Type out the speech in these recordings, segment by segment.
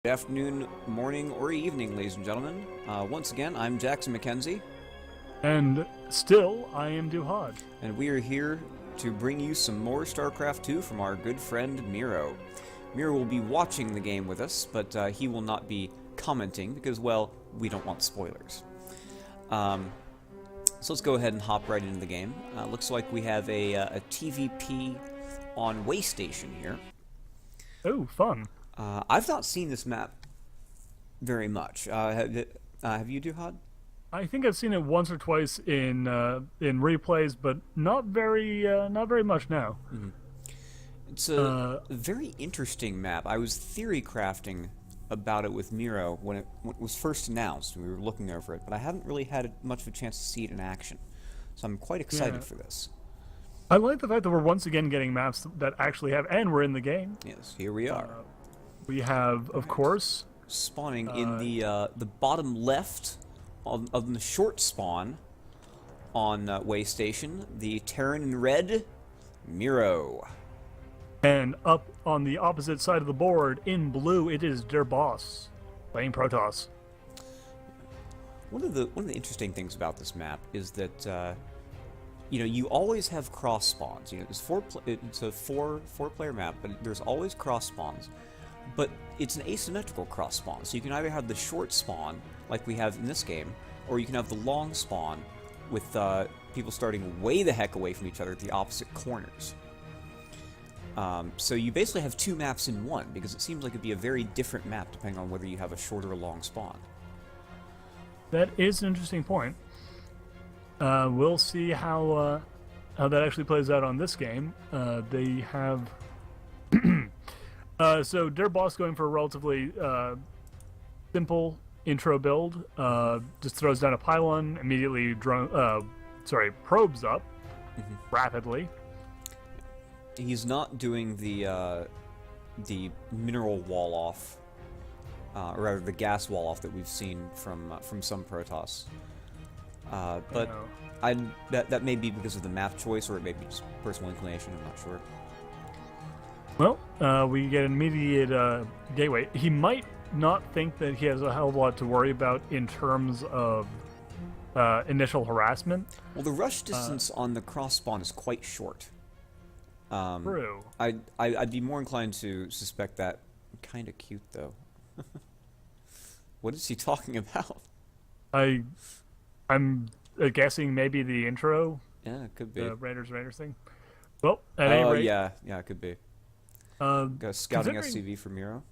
Good afternoon, morning, or evening, ladies and gentlemen. Once again, I'm Jackson McKenzie, And still, I am Duhad. and we are here to bring you some more StarCraft 2 from our good friend Miro. Miro will be watching the game with us, but he will not be commenting because, well, we don't want spoilers. So let's go ahead and hop right into the game. Looks like we have a TVP on Waystation here. Oh, fun. I've not seen this map very much. Have you, Duhad? I think I've seen it once or twice in replays, but not very much now. It's a very interesting map. I was theory crafting about it with Miro when it was first announced, and we were looking over it, but I haven't really had much of a chance to see it in action. So I'm quite excited for this. I like the fact that we're once again getting maps that actually have, and we're in the game. Yes, here we are. We have, of course, Spawning in the bottom left of the short spawn on Waystation, the Terran in red, Miro. and up on the opposite side of the board in blue, it is DerBos playing Protoss. One of the interesting things about this map is that you always have cross spawns. It's a four player map, but there's always cross spawns. But it's an asymmetrical cross spawn, so you can either have the short spawn like we have in this game, or you can have the long spawn with people starting way the heck away from each other at the opposite corners. So you basically have two maps in one, because it seems like it'd be a very different map depending on whether you have a short or a long spawn. That is an interesting point. We'll see how that actually plays out on this game. They have so DerBos going for a relatively simple intro build. Just throws down a pylon, immediately probes up rapidly. He's not doing the mineral wall off, or rather the gas wall off that we've seen from some Protoss. But that may be because of the map choice, or it may be just personal inclination. I'm not sure. Well, we get an immediate gateway. He might not think that he has a hell of a lot to worry about in terms of initial harassment. Well, the rush distance on the cross spawn is quite short. True. I'd be more inclined to suspect that. Kind of cute though. What is he talking about? I'm guessing maybe the intro. Yeah, it could be. The Raiders thing. Well, at any rate, yeah, it could be. Got a scouting SCV for Miro.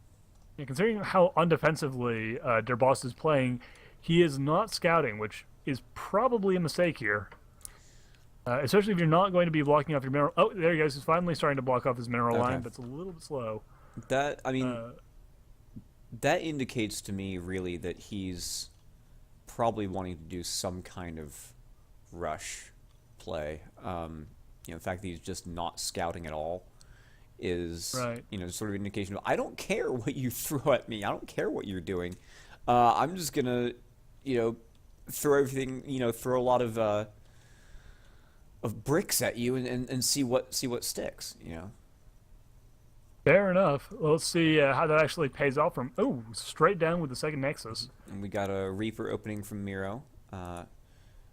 Yeah, considering how undefensively DerBos is playing, he is not scouting, which is probably a mistake here. Especially if you're not going to be blocking off your mineral. Oh, there he goes. He's finally starting to block off his mineral line, but it's a little bit slow. That indicates to me really that he's probably wanting to do some kind of rush play. The fact that he's just not scouting at all is sort of an indication of, I don't care what you throw at me. I don't care what you're doing. I'm just gonna throw everything, throw a lot of bricks at you and see what sticks. Fair enough. Well, let's see how that actually pays off from. Oh, straight down with the second Nexus. And we got a Reaper opening from Miro.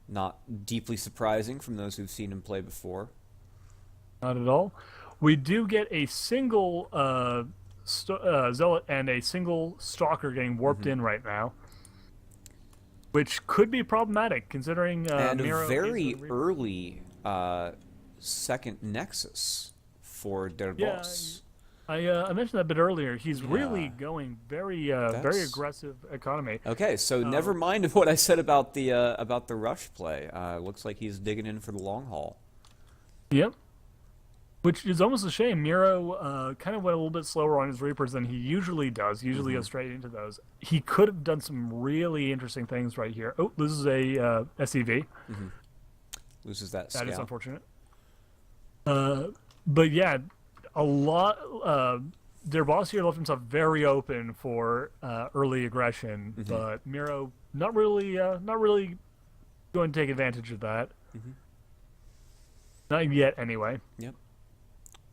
Not deeply surprising from those who've seen him play before. Not at all. We do get a single Zealot and a single Stalker getting warped in right now, which could be problematic considering and Miro a very early second Nexus for DerBos. Yeah, I mentioned that a bit earlier. He's really going very aggressive economy. Okay, so never mind what I said about the rush play. Looks like he's digging in for the long haul. Yep. Which is almost a shame. Miro kind of went a little bit slower on his Reapers than he usually does. Usually goes straight into those. He could have done some really interesting things right here. Oh, this is a SCV. Loses that scout. That is unfortunate. But yeah, a lot. DerBos here left himself very open for early aggression, but Miro not really going to take advantage of that. Not yet, anyway. Yep.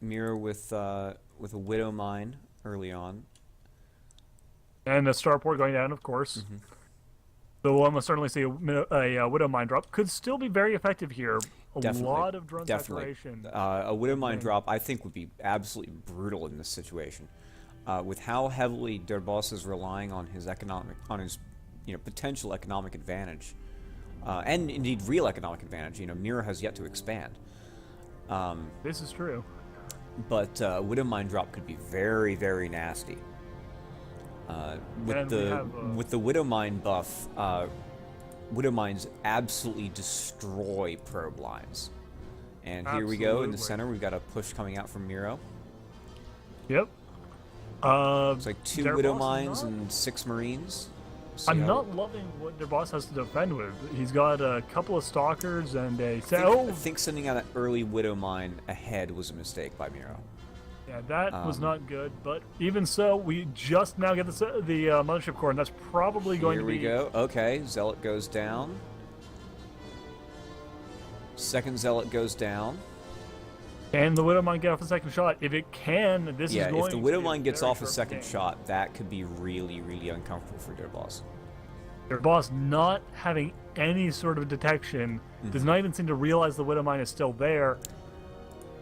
Miro with a Widow Mine early on. And a starport going down, of course. So we'll almost certainly see a Widow Mine drop. Could still be very effective here. A lot of drone saturation. A Widow Mine drop, I think, would be absolutely brutal in this situation. With how heavily DerBos is relying on his potential economic advantage, and indeed real economic advantage. Miro has yet to expand. This is true. But Widow Mine drop could be very, very nasty. With the Widow Mine buff, Widow Mines absolutely destroy probe lines. And here we go in the center. We've got a push coming out from Miro. Yep. It's like 2 Widow Mines and 6 Marines. I'm not loving what DerBos has to defend with. He's got a couple of stalkers and a... I think sending out an early Widow Mine ahead was a mistake by Miro. Yeah, that was not good, but even so, we just now get the Mothership Core, and that's probably going to be... Here we go. Okay, Zealot goes down. Second Zealot goes down. Can the Widow Mine get off a second shot? If it can, this is going to be... Yeah, if the Widow Mine gets off a second shot, that could be really, really uncomfortable for DerBos. DerBos not having any sort of detection, does not even seem to realize the Widow Mine is still there.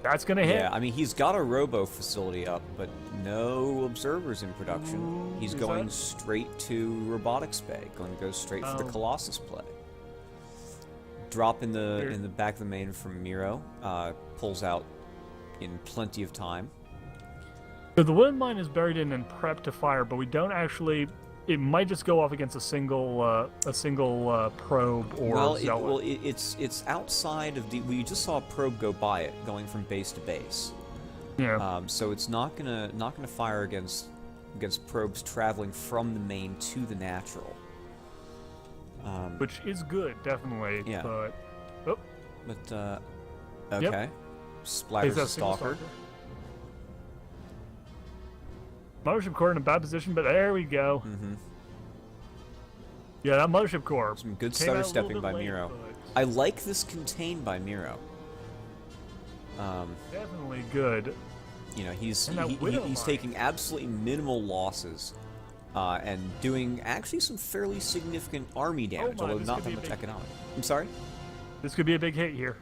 That's going to hit. Yeah, I mean, he's got a robo facility up, but no observers in production. He's going straight to Robotics Bay, going to go straight for the Colossus play. Drop in the back of the main from Miro, pulls out in plenty of time. So the Widow Mine is buried in and prepped to fire, but we don't actually... It might just go off against a single probe or Zealot. It's outside of the... We just saw a probe go by it, going from base to base. Yeah. So it's not gonna fire against probes traveling from the main to the natural. Which is good, definitely. Yeah. But okay. Yep. Splatters a stalker. Mothership Core in a bad position, but there we go. Yeah, that Mothership Core. Some good stutter stepping by Miro. But... I like this contain by Miro. Definitely good. He's taking absolutely minimal losses, and doing actually some fairly significant army damage, although not that much economic. I'm sorry? This could be a big hit here.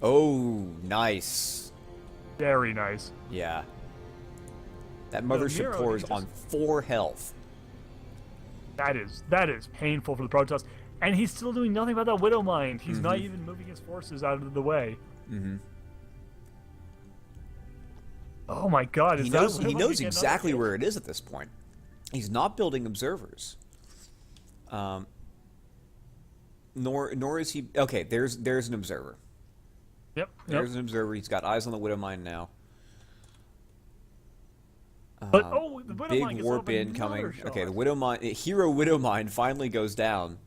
Oh, nice. Very nice. Yeah. That Mothership Core is on 4 health. That is painful for the Protoss. And he's still doing nothing about that Widow Mine. He's not even moving his forces out of the way. Oh my god, he knows exactly where it is at this point. He's not building observers. Nor is he... Okay, there's an observer. Yep. There's an observer. He's got eyes on the Widow Mine now. But the Widow Mine big warp in coming. Okay, the Widow Mine, Hero Widow Mine finally goes down.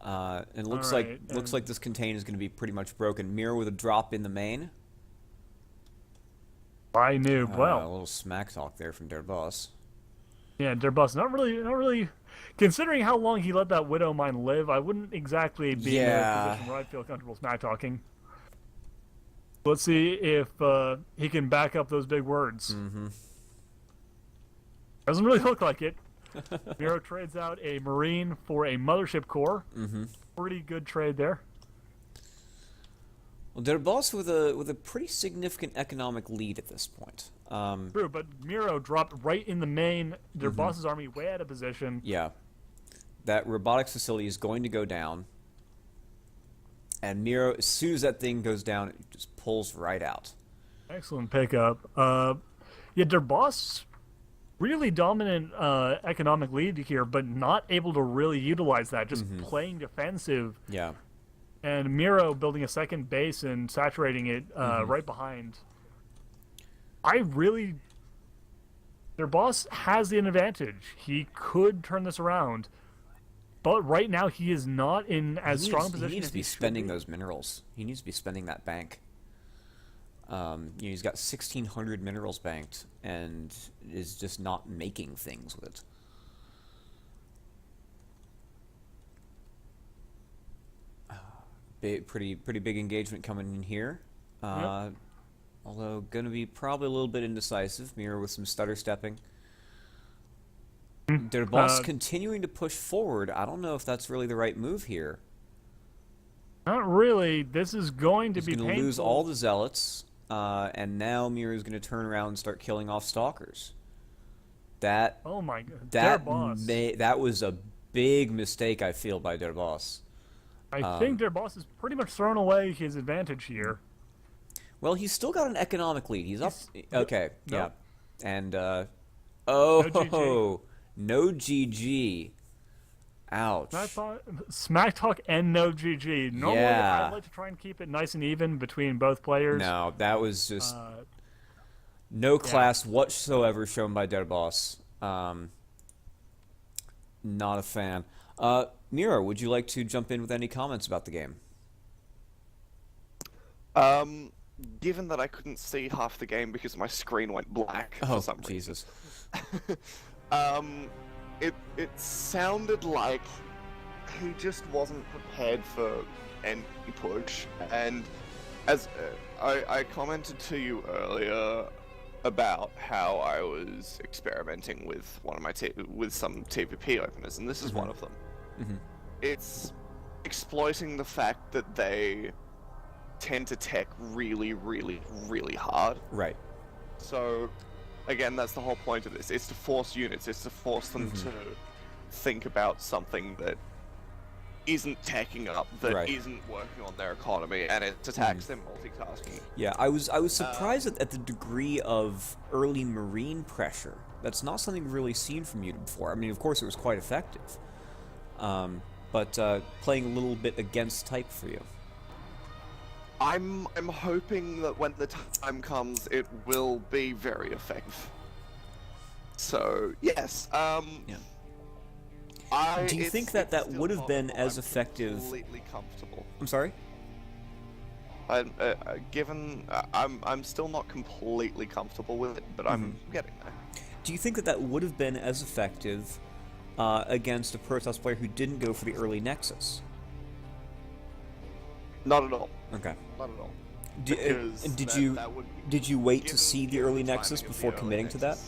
And looks like this contain is going to be pretty much broken. Miro with a drop in the main. I knew. Well, a little smack talk there from DerBos. Yeah, DerBos not really. Considering how long he let that Widow Mine live, I wouldn't exactly be in a position where I'd feel comfortable smack talking. Let's see if he can back up those big words. Doesn't really look like it. Miro trades out a Marine for a Mothership Core. Pretty good trade there. Well, DerBos with a pretty significant economic lead at this point. True, but Miro dropped right in the main. DerBos's army way out of position. Yeah. That robotics facility is going to go down. And Miro, as soon as that thing goes down, it just pulls right out. Excellent pickup. Yeah, DerBos, really dominant economic lead here, but not able to really utilize that, just playing defensive. Yeah. And Miro building a second base and saturating it right behind. DerBos has the advantage. He could turn this around. But right now, he is not in as strong a position. He needs to be spending those minerals. He needs to be spending that bank. He's got 1,600 minerals banked, and is just not making things with it. Pretty big engagement coming in here. Although going to be probably a little bit indecisive. Miro with some stutter stepping. DerBos continuing to push forward. I don't know if that's really the right move here. Not really. This is going to be He's going painful. to lose all the zealots, and now Miro is going to turn around and start killing off stalkers. That Oh my god. that that was a big mistake, I feel, by DerBos. I think DerBos has pretty much thrown away his advantage here. Well, he's still got an economic lead. He's up. Okay, Nope. yeah, and GG. no GG. Ouch. Smack talk and no GG. Normally, Yeah. I'd like to try and keep it nice and even between both players. No, that was just no class whatsoever shown by DerBos. Not a fan. Miro, would you like to jump in with any comments about the game? Given that I couldn't see half the game because my screen went black Oh, for some Jesus. reason. It sounded like he just wasn't prepared for any push, and as I commented to you earlier about how I was experimenting with one of my with some TVP openers, and this is one of them. It's exploiting the fact that they tend to tech really, really, really hard. Right. So, again, that's the whole point of this. It's to force units. It's to force them to think about something that isn't teching up, that isn't working on their economy, and it attacks them multitasking. Yeah, I was surprised at the degree of early marine pressure. That's not something we've really seen from you before. I mean, of course, it was quite effective, but playing a little bit against type for you. I'm hoping that when the time comes, it will be very effective. So yes, Do you think that it's would have still been possible. as effective? Completely comfortable. I'm sorry. I'm still not completely comfortable with it, but I'm getting there. Do you think that would have been as effective against a Protoss player who didn't go for the early Nexus? Not at all. Okay. Not at all. Did you wait to see the early Nexus before committing to that?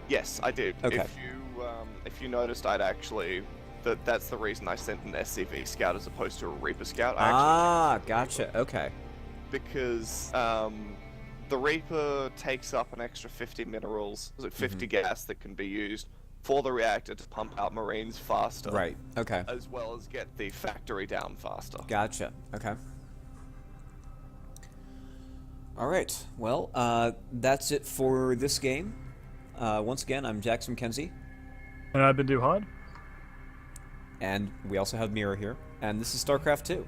Yes, I did. Okay. If you noticed, that's the reason I sent an SCV scout as opposed to a Reaper scout. Gotcha. Okay. Because the Reaper takes up an extra 50 minerals, 50 gas that can be used for the reactor to pump out Marines faster. Right. Okay. As well as get the factory down faster. Gotcha. Okay. All right. Well, that's it for this game. Once again, I'm Jackson McKenzie. And I've been Duhad. And we also have Miro here. And this is StarCraft 2.